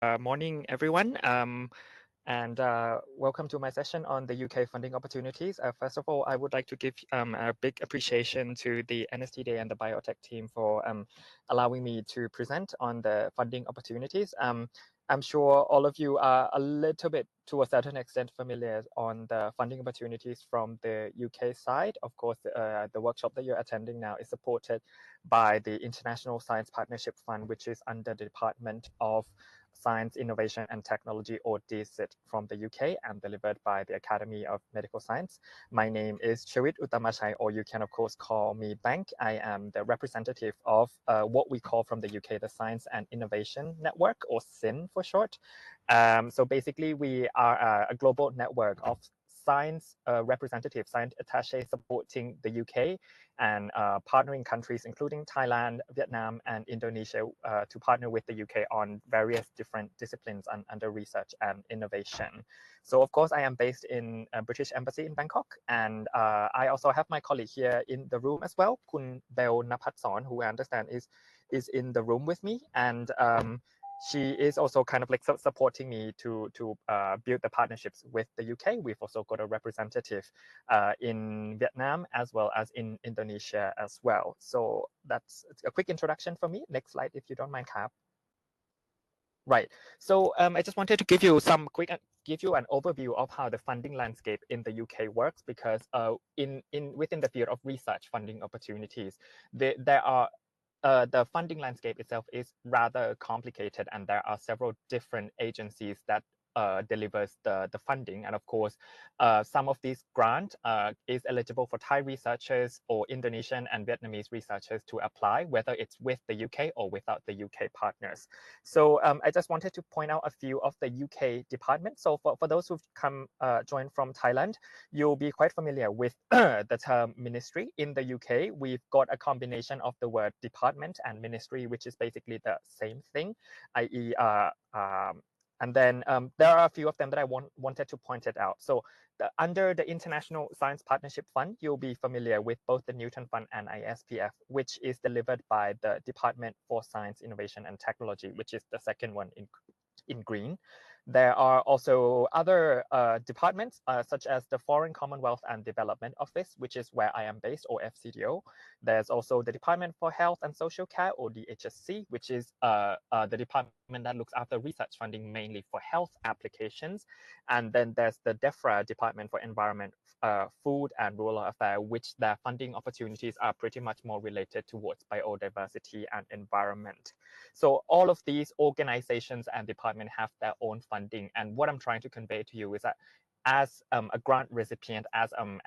Morning, everyone, and welcome to my session on the UK funding opportunities. First of all, I would like to give a big appreciation to the NSTD and the biotech team for allowing me to present on the funding opportunities. I'm sure all of you are a little bit, to a certain extent, familiar on the funding opportunities from the UK side. Of course, the workshop that you're attending now is supported by the International Science Partnership Fund, which is under the Department of Science, Innovation and Technology, or DSIT, from the UK, and delivered by the Academy of Medical Science. My name is Chavit Uttamachai, or you can of course call me Bank. I am the representative of what we call from the UK the Science and Innovation Network, or SIN for short. So basically, we are a global network of science representatives, science attaché supporting the UK and partnering countries including Thailand, Vietnam, and Indonesia to partner with the UK on various different disciplines under research and innovation. So of course, I am based in British Embassy in Bangkok, and I also have my colleague here in the room as well, Kun Bel Napatson, who I understand is in the room with me, and she is also kind of like supporting me to build the partnerships with the UK. We've also got a representative in Vietnam as well as in Indonesia as well. So that's a quick introduction for me. Next slide, if you don't mind, Cap. Right. So I just wanted to give you give you an overview of how the funding landscape in the UK works, because within the field of research funding opportunities, there are the funding landscape itself is rather complicated, and there are several different agencies that delivers the funding. And of course, some of these grants is eligible for Thai researchers or Indonesian and Vietnamese researchers to apply, whether it's with the UK or without the UK partners. So I just wanted to point out a few of the UK departments. So for those who've joined from Thailand, you'll be quite familiar with the term ministry. In the UK, we've got a combination of the word department and ministry, which is basically the same thing, i.e. And then there are a few of them that I wanted to point it out. So under the International Science Partnership Fund, you'll be familiar with both the Newton Fund and ISPF, which is delivered by the Department for Science, Innovation and Technology, which is the second one in green. There are also other departments, such as the Foreign Commonwealth and Development Office, which is where I am based, or FCDO. There's also the Department for Health and Social Care, or DHSC, which is the department that looks after research funding mainly for health applications. And then there's the DEFRA, Department for Environment, Food and Rural Affairs, which their funding opportunities are pretty much more related towards biodiversity and environment. So all of these organizations and departments have their own funding. And what I'm trying to convey to you is that as a grant recipient, as an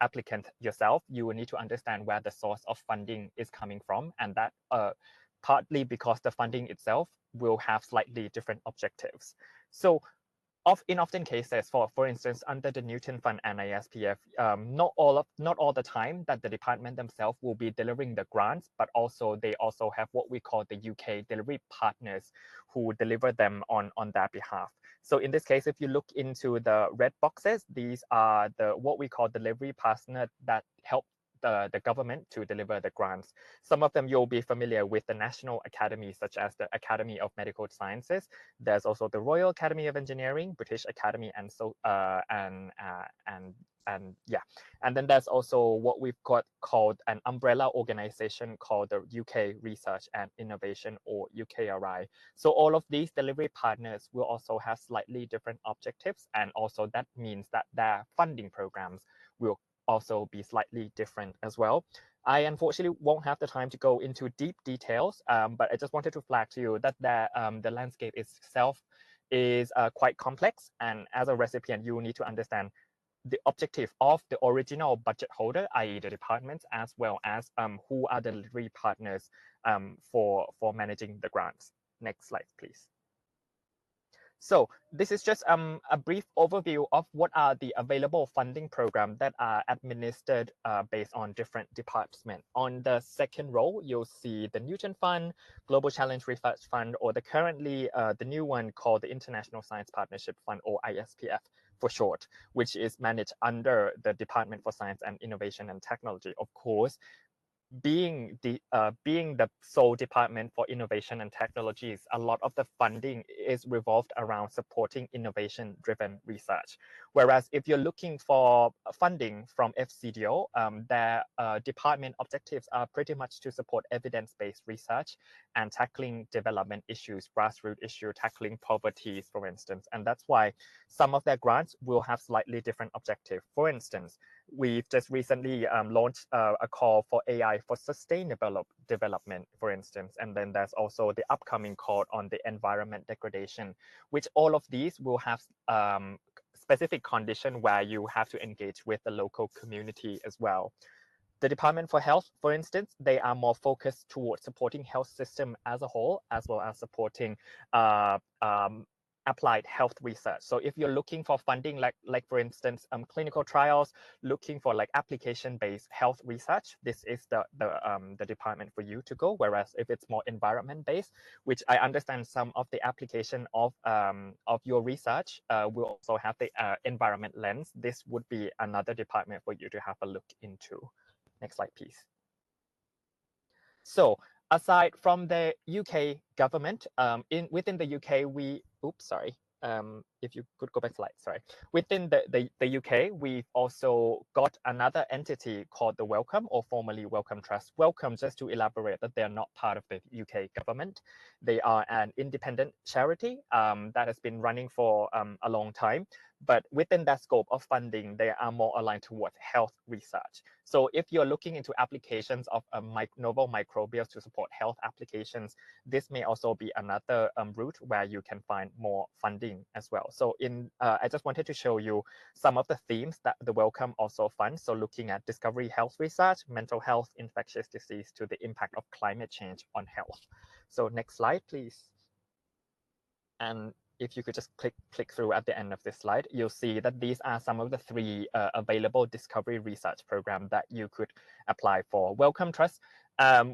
applicant yourself, you will need to understand where the source of funding is coming from, and that partly because the funding itself will have slightly different objectives. So in often cases, for instance, under the Newton Fund and ISPF, not all the time that the department themselves will be delivering the grants, but they also have what we call the UK delivery partners who deliver them on their behalf. So in this case, if you look into the red boxes, these are what we call delivery partners that help the government to deliver the grants. Some of them you'll be familiar with the national academies, such as the Academy of Medical Sciences. There's also the Royal Academy of Engineering, British Academy, and yeah. And then there's also what we've got called an umbrella organization called the UK Research and Innovation, or UKRI. So all of these delivery partners will also have slightly different objectives, and also that means that their funding programs will also be slightly different as well. I unfortunately won't have the time to go into deep details, but I just wanted to flag to you that the landscape itself is quite complex, and as a recipient, you need to understand the objective of the original budget holder, i.e. the departments, as well as who are the delivery partners for managing the grants. Next slide, please. So this is just a brief overview of what are the available funding programs that are administered based on different departments. On the second row, you'll see the Newton Fund, Global Challenge Research Fund, or the new one called the International Science Partnership Fund, or ISPF for short, which is managed under the Department for Science and Innovation and Technology. Of course, being the sole department for innovation and technologies, a lot of the funding is revolved around supporting innovation-driven research. Whereas if you're looking for funding from FCDO, their department objectives are pretty much to support evidence-based research and tackling development issues, grassroots issue, tackling poverty, for instance. And that's why some of their grants will have slightly different objectives. For instance, we've just recently launched a call for AI for sustainable development, for instance, and then there's also the upcoming call on the environment degradation, which all of these will have specific condition where you have to engage with the local community as well. The Department for Health, for instance, they are more focused towards supporting health system as a whole, as well as supporting applied health research. So if you're looking for funding, like for instance, clinical trials, looking for like application-based health research, this is the department for you to go. Whereas if it's more environment-based, which I understand some of the application of your research will also have the environment lens, this would be another department for you to have a look into. Next slide, please. So aside from the UK government, within the UK, if you could go back slide, sorry. Within the UK, we've also got another entity called the Wellcome, or formerly Wellcome Trust. Wellcome, just to elaborate, that they're not part of the UK government. They are an independent charity that has been running for a long time. But within that scope of funding, they are more aligned towards health research. So if you're looking into applications of novel microbials to support health applications, this may also be another route where you can find more funding as well. So I just wanted to show you some of the themes that the Wellcome also funds. So looking at discovery health research, mental health, infectious disease, to the impact of climate change on health. So next slide, please. And if you could just click through at the end of this slide, you'll see that these are some of the 3 available discovery research programs that you could apply for. Wellcome Trust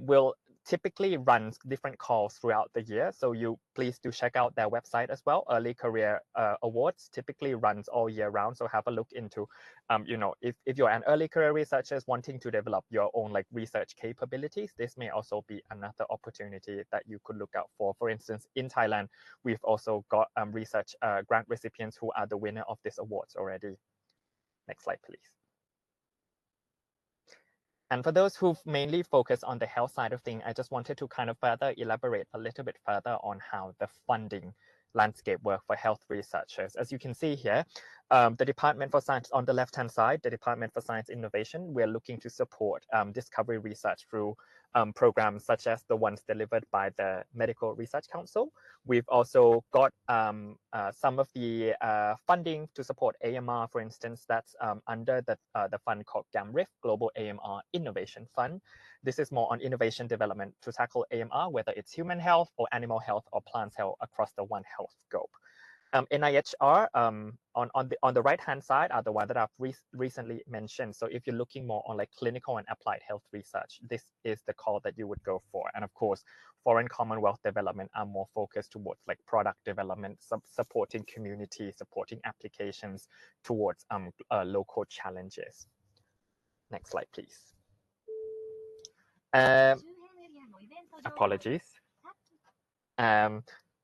will typically run different calls throughout the year, so you please do check out their website as well. Early Career Awards typically runs all year round, so have a look into, if you're an early career researcher wanting to develop your own like research capabilities, this may also be another opportunity that you could look out for. For instance, in Thailand, we've also got research grant recipients who are the winner of these awards already. Next slide, please. And for those who've mainly focused on the health side of things, I just wanted to kind of further elaborate a little bit further on how the funding landscape work for health researchers. As you can see here, the Department for Science on the left-hand side, the Department for Science Innovation, we're looking to support discovery research through programs such as the ones delivered by the Medical Research Council. We've also got some of the funding to support AMR, for instance, that's under the fund called GAMRIF, Global AMR Innovation Fund. This is more on innovation development to tackle AMR, whether it's human health or animal health or plant health across the One Health scope. NIHR on the right-hand side are the one that I've recently mentioned. So if you're looking more on like clinical and applied health research, this is the call that you would go for. And of course, foreign commonwealth development are more focused towards like product development, supporting community, supporting applications towards local challenges. Next slide, please. Apologies.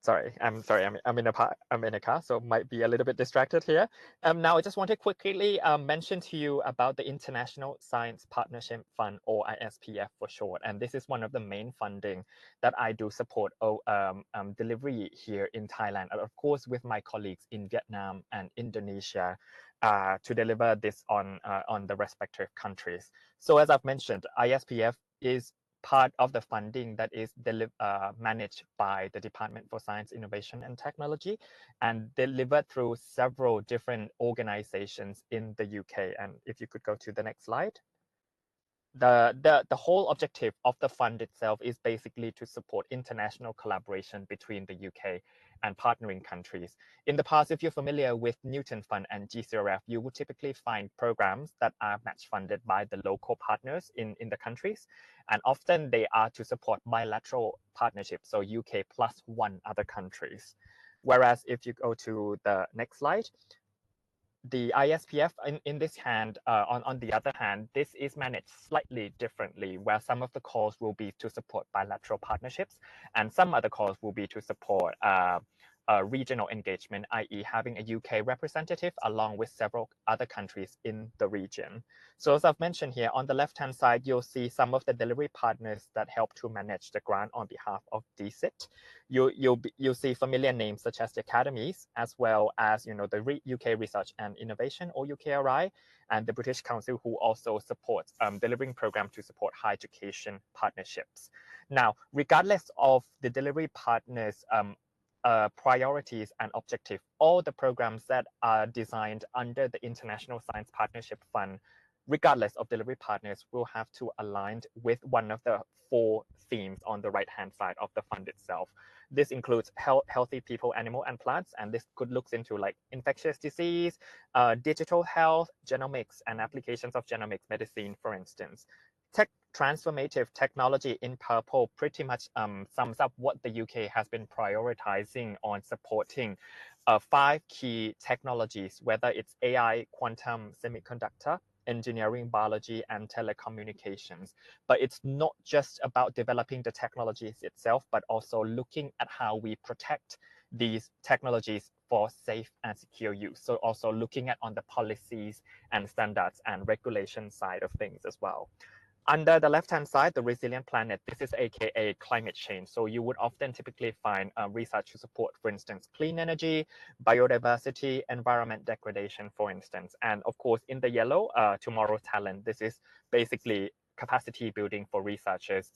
Sorry, I'm in a car, so might be a little bit distracted here. Now I just want to quickly mention to you about the International Science Partnership Fund, or ISPF for short. And this is one of the main funding that I do support delivery here in Thailand, and of course with my colleagues in Vietnam and Indonesia to deliver this on the respective countries. So as I've mentioned, ISPF is part of the funding that is managed by the Department for Science, Innovation and Technology and delivered through several different organizations in the UK. And if you could go to the next slide. The whole objective of the fund itself is basically to support international collaboration between the UK and partnering countries. In the past, if you're familiar with Newton Fund and GCRF, you would typically find programs that are match funded by the local partners in the countries. And often they are to support bilateral partnerships, so UK plus 1 other countries. Whereas if you go to the next slide, the ISPF in this hand, on the other hand, this is managed slightly differently, where some of the calls will be to support bilateral partnerships, and some other calls will be to support regional engagement, i.e. having a UK representative along with several other countries in the region. So as I've mentioned here, on the left-hand side, you'll see some of the delivery partners that help to manage the grant on behalf of DCIT. You'll see familiar names such as the academies, as well as the UK Research and Innovation, or UKRI, and the British Council, who also supports delivering programs to support higher education partnerships. Now, regardless of the delivery partners' priorities and objective, all the programs that are designed under the International Science Partnership Fund, regardless of delivery partners, will have to align with one of the 4 themes on the right-hand side of the fund itself. This includes healthy people, animal, and plants, and this could look into like infectious disease, digital health, genomics, and applications of genomics medicine, for instance. Transformative technology in purple pretty much sums up what the UK has been prioritizing on supporting 5 key technologies, whether it's AI, quantum, semiconductor, engineering, biology, and telecommunications. But it's not just about developing the technologies itself, but also looking at how we protect these technologies for safe and secure use. So also looking at on the policies and standards and regulation side of things as well. Under the left-hand side, the resilient planet, this is AKA climate change. So you would often typically find research to support, for instance, clean energy, biodiversity, environment degradation, for instance. And of course, in the yellow, tomorrow's talent, this is basically capacity building for researchers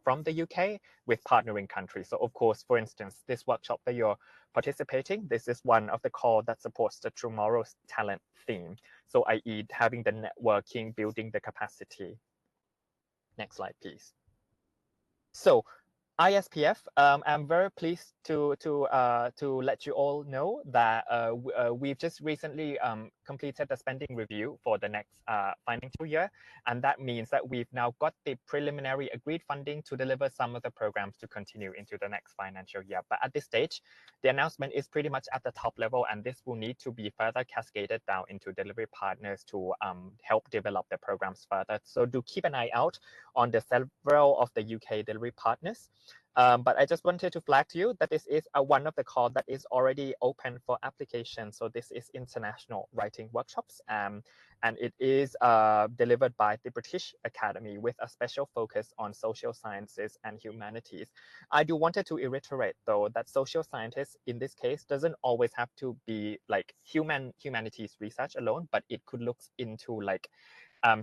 from the UK with partnering countries. So of course, for instance, this workshop that you're participating, this is one of the call that supports the tomorrow's talent theme. So i.e. having the networking, building the capacity. Next slide, please. So ISPF, I'm very pleased to let you all know that we've just recently completed the spending review for the next financial year, and that means that we've now got the preliminary agreed funding to deliver some of the programs to continue into the next financial year. But at this stage, the announcement is pretty much at the top level, and this will need to be further cascaded down into delivery partners to help develop the programs further. So do keep an eye out on the several of the UK delivery partners. But I just wanted to flag to you that this is one of the calls that is already open for application. So this is international writing workshops, and it is delivered by the British Academy with a special focus on social sciences and humanities. I do wanted to reiterate though that social scientists in this case doesn't always have to be like humanities research alone, but it could look into like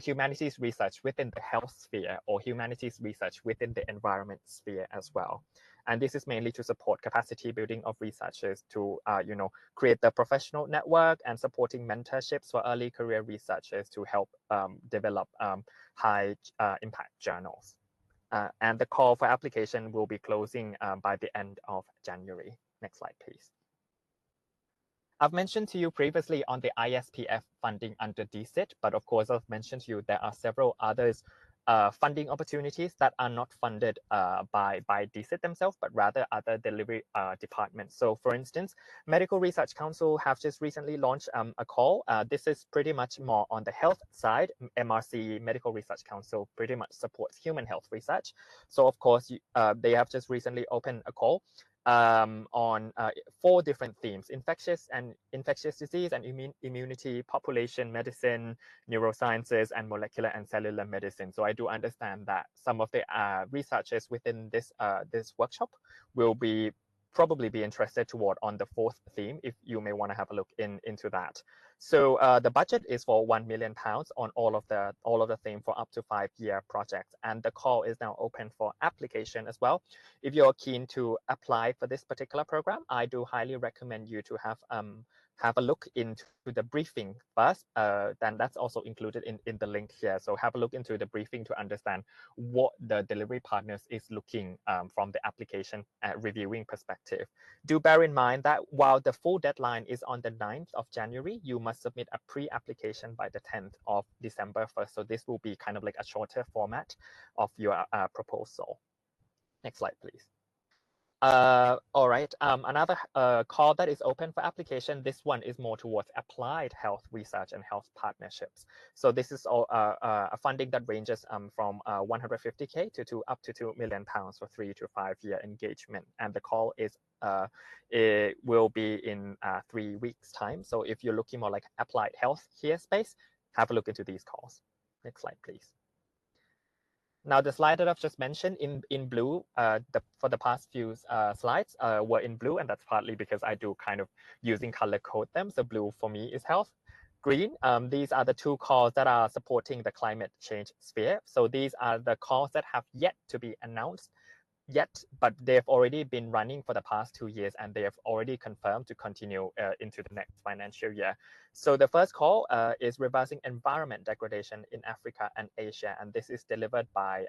humanities research within the health sphere or humanities research within the environment sphere as well. And this is mainly to support capacity building of researchers to, create the professional network and supporting mentorships for early career researchers to help develop high impact journals. And the call for application will be closing by the end of January. Next slide, please. I've mentioned to you previously on the ISPF funding under DCIT, but of course, I've mentioned to you there are several others funding opportunities that are not funded by DCIT themselves, but rather other delivery departments. So for instance, Medical Research Council have just recently launched a call. This is pretty much more on the health side. MRC, Medical Research Council, pretty much supports human health research. So of course, they have just recently opened a call on 4 different themes: infectious disease and immunity, population medicine, neurosciences, and molecular and cellular medicine. So I do understand that some of the researchers within this workshop will probably be interested toward on the 4th theme, if you may want to have a look into that. So the budget is for £1 million on all of the theme for up to 5-year projects, and the call is now open for application as well. If you're keen to apply for this particular program, I do highly recommend you to have a look into the briefing first. Then that's also included in the link here. So have a look into the briefing to understand what the delivery partners is looking from the application reviewing perspective. Do bear in mind that while the full deadline is on the 9th of January, you must submit a pre-application by the 10th of December 1st. So this will be kind of like a shorter format of your proposal. Next slide, please. All right. Another call that is open for application. This one is more towards applied health research and health partnerships. So this is all a funding that ranges from 150K to up to £2 million for 3 to 5 year engagement. And the call is it will be in 3 weeks time. So if you're looking more like applied health here space, have a look into these calls. Next slide, please. Now, the slide that I've just mentioned in blue, for the past few slides were in blue, and that's partly because I do kind of using color code them. So blue for me is health. Green, these are the 2 calls that are supporting the climate change sphere. So these are the calls that have yet to be announced yet, but they've already been running for the past 2 years, and they have already confirmed to continue into the next financial year. So the first call is reversing environment degradation in Africa and Asia, and this is delivered by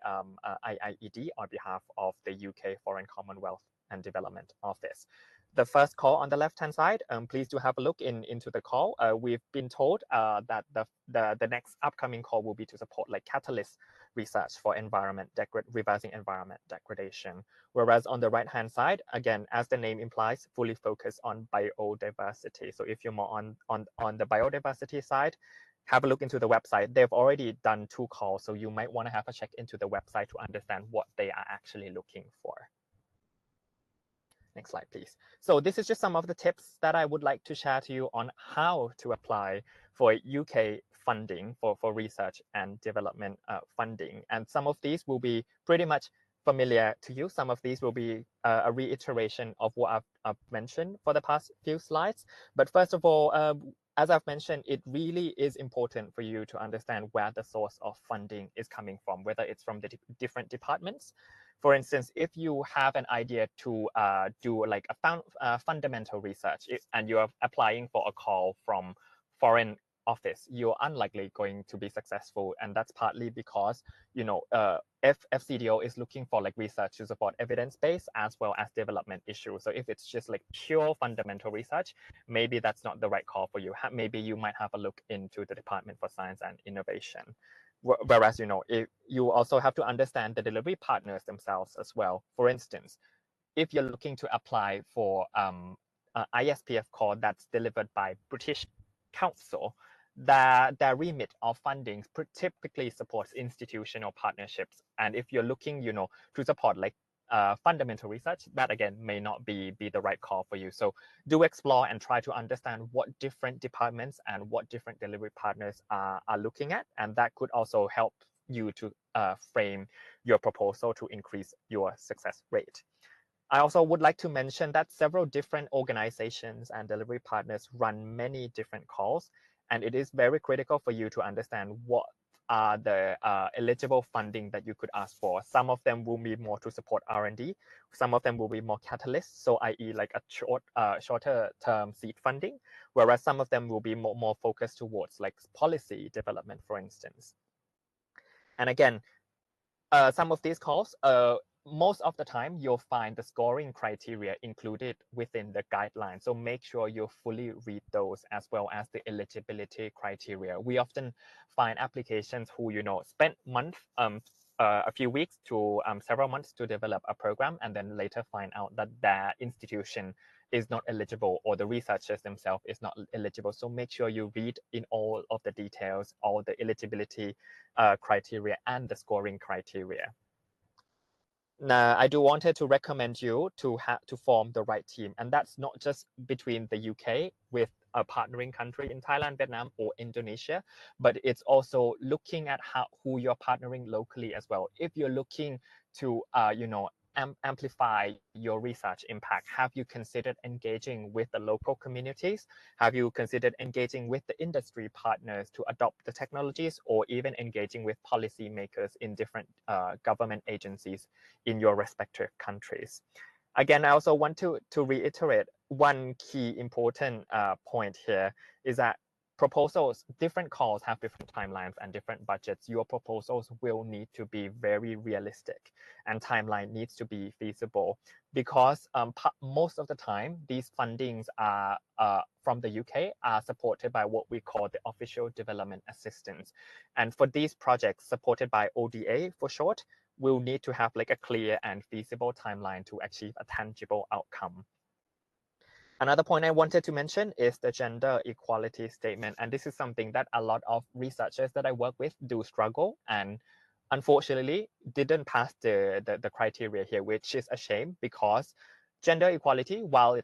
IIED on behalf of the UK Foreign Commonwealth and Development Office. The first call on the left-hand side, please do have a look into the call. We've been told that the next upcoming call will be to support like catalyst research for reversing environment degradation. Whereas on the right-hand side, again, as the name implies, fully focused on biodiversity. So if you're more on the biodiversity side, have a look into the website. They've already done 2 calls, so you might want to have a check into the website to understand what they are actually looking for. Next slide, please. So this is just some of the tips that I would like to share to you on how to apply for UK funding for research and development funding. And some of these will be pretty much familiar to you. Some of these will be a reiteration of what I've mentioned for the past few slides. But first of all, as I've mentioned, it really is important for you to understand where the source of funding is coming from, whether it's from the different departments. For instance, if you have an idea to do like a fundamental research and you are applying for a call from foreign office, you're unlikely going to be successful. And that's partly because, you know, FCDO is looking for like research to support evidence-based as well as development issues. So if it's just like pure fundamental research, maybe that's not the right call for you. Maybe you might have a look into the Department for Science and Innovation. Whereas, you know, you also have to understand the delivery partners themselves as well. For instance, if you're looking to apply for ISPF call that's delivered by British Council, their remit of funding typically supports institutional partnerships. And if you're looking, you know, to support like fundamental research, that again may not be the right call for you. So do explore and try to understand what different departments and what different delivery partners are looking at, and that could also help you to frame your proposal to increase your success rate. I also would like to mention that several different organizations and delivery partners run many different calls, and it is very critical for you to understand what are the eligible funding that you could ask for. Some of them will be more to support R&D. Some of them will be more catalysts, so i.e. like a shorter term seed funding, whereas some of them will be more focused towards like policy development, for instance. And again, some of these calls, most of the time you'll find the scoring criteria included within the guidelines. So make sure you fully read those as well as the eligibility criteria. We often find applications who, you know, spent a few weeks to several months to develop a program, and then later find out that their institution is not eligible or the researchers themselves is not eligible. So make sure you read in all of the details, all the eligibility criteria and the scoring criteria. Now, I do wanted to recommend you to form the right team, and that's not just between the UK with a partnering country in Thailand, Vietnam, or Indonesia, but it's also looking at who you're partnering locally as well. If you're looking to, you know, amplify your research impact, have you considered engaging with the local communities? Have you considered engaging with the industry partners to adopt the technologies, or even engaging with policymakers in different government agencies in your respective countries? Again, I also want to reiterate one key important point here is that proposals, different calls have different timelines and different budgets. Your proposals will need to be very realistic, and timeline needs to be feasible, because most of the time these fundings are from the UK are supported by what we call the official development assistance. And for these projects supported by ODA for short, we'll need to have like a clear and feasible timeline to achieve a tangible outcome. Another point I wanted to mention is the gender equality statement. And this is something that a lot of researchers that I work with do struggle and unfortunately didn't pass the criteria here, which is a shame, because gender equality, while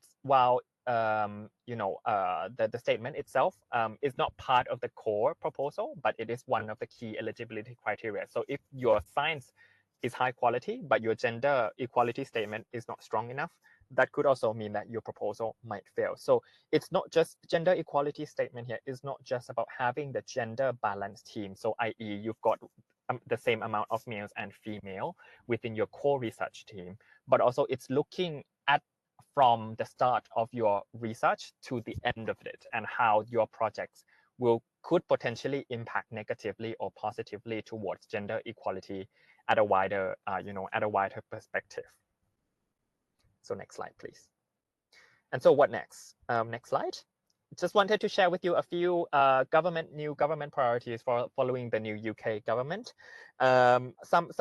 the statement itself is not part of the core proposal, but it is one of the key eligibility criteria. So if your science is high quality, but your gender equality statement is not strong enough, that could also mean that your proposal might fail. So it's not just gender equality statement here. It's not just about having the gender balanced team. So i.e. you've got the same amount of males and female within your core research team, but also it's looking at from the start of your research to the end of it, and how your projects could potentially impact negatively or positively towards gender equality at a wider, at a wider perspective. So next slide, please. And so what next? Next slide. Just wanted to share with you a few new government priorities for following the new UK government. Some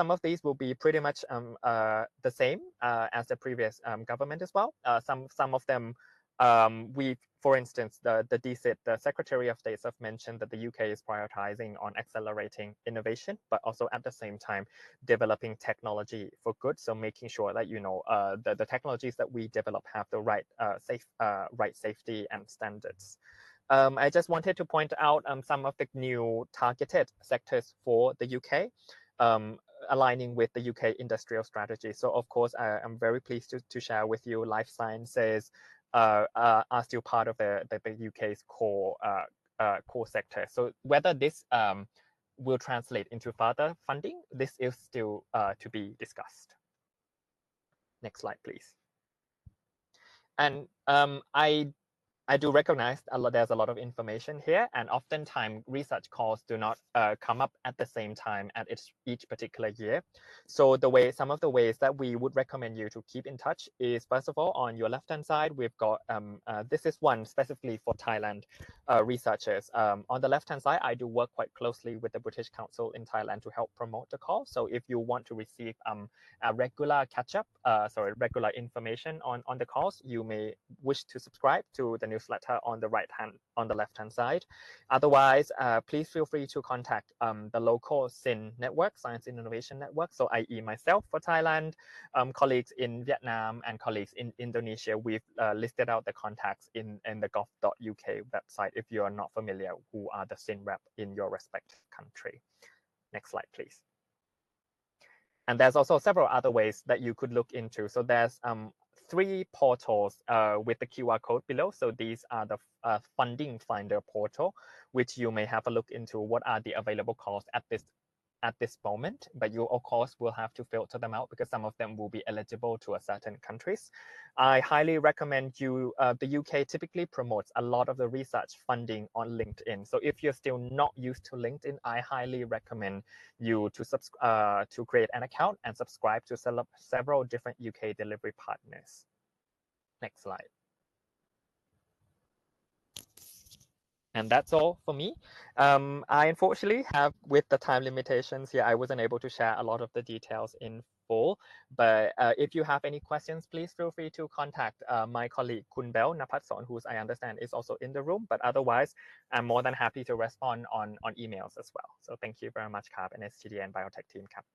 of these will be pretty much the same as the previous government as well. Some of them, for instance, the DSIT, the Secretary of State, have mentioned that the UK is prioritizing on accelerating innovation, but also at the same time developing technology for good. So making sure that the technologies that we develop have the right safety and standards. I just wanted to point out some of the new targeted sectors for the UK. Aligning with the UK industrial strategy. So of course, I'm very pleased to share with you life sciences are still part of the UK's core sector. So whether this will translate into further funding, this is still to be discussed. Next slide, please. And I do recognize there's a lot of information here, and oftentimes research calls do not come up at the same time at each particular year. So some of the ways that we would recommend you to keep in touch is, first of all, on your left-hand side, we've got, this is one specifically for Thailand researchers. On the left-hand side, I do work quite closely with the British Council in Thailand to help promote the call. So if you want to receive a regular catch-up, regular information on the calls, you may wish to subscribe to the newsletter on the left-hand side. Otherwise, please feel free to contact the local SIN network, Science and Innovation Network. So i.e. myself for Thailand, colleagues in Vietnam, and colleagues in Indonesia. We've listed out the contacts in the gov.uk website if you are not familiar who are the SIN rep in your respective country. Next slide, please. And there's also several other ways that you could look into. So there's 3 portals with the QR code below. So these are the funding finder portal, which you may have a look into what are the available calls at this moment, but you of course will have to filter them out because some of them will be eligible to a certain countries. I highly recommend you, the UK typically promotes a lot of the research funding on LinkedIn. So if you're still not used to LinkedIn, I highly recommend you to create an account and subscribe to several different UK delivery partners. Next slide. And that's all for me. I unfortunately have, with the time limitations here, I wasn't able to share a lot of the details in full. But if you have any questions, please feel free to contact my colleague Kun Bell Napatson, who I understand is also in the room. But otherwise, I'm more than happy to respond on emails as well. So thank you very much, Kap, and STD and Biotech team, Kap.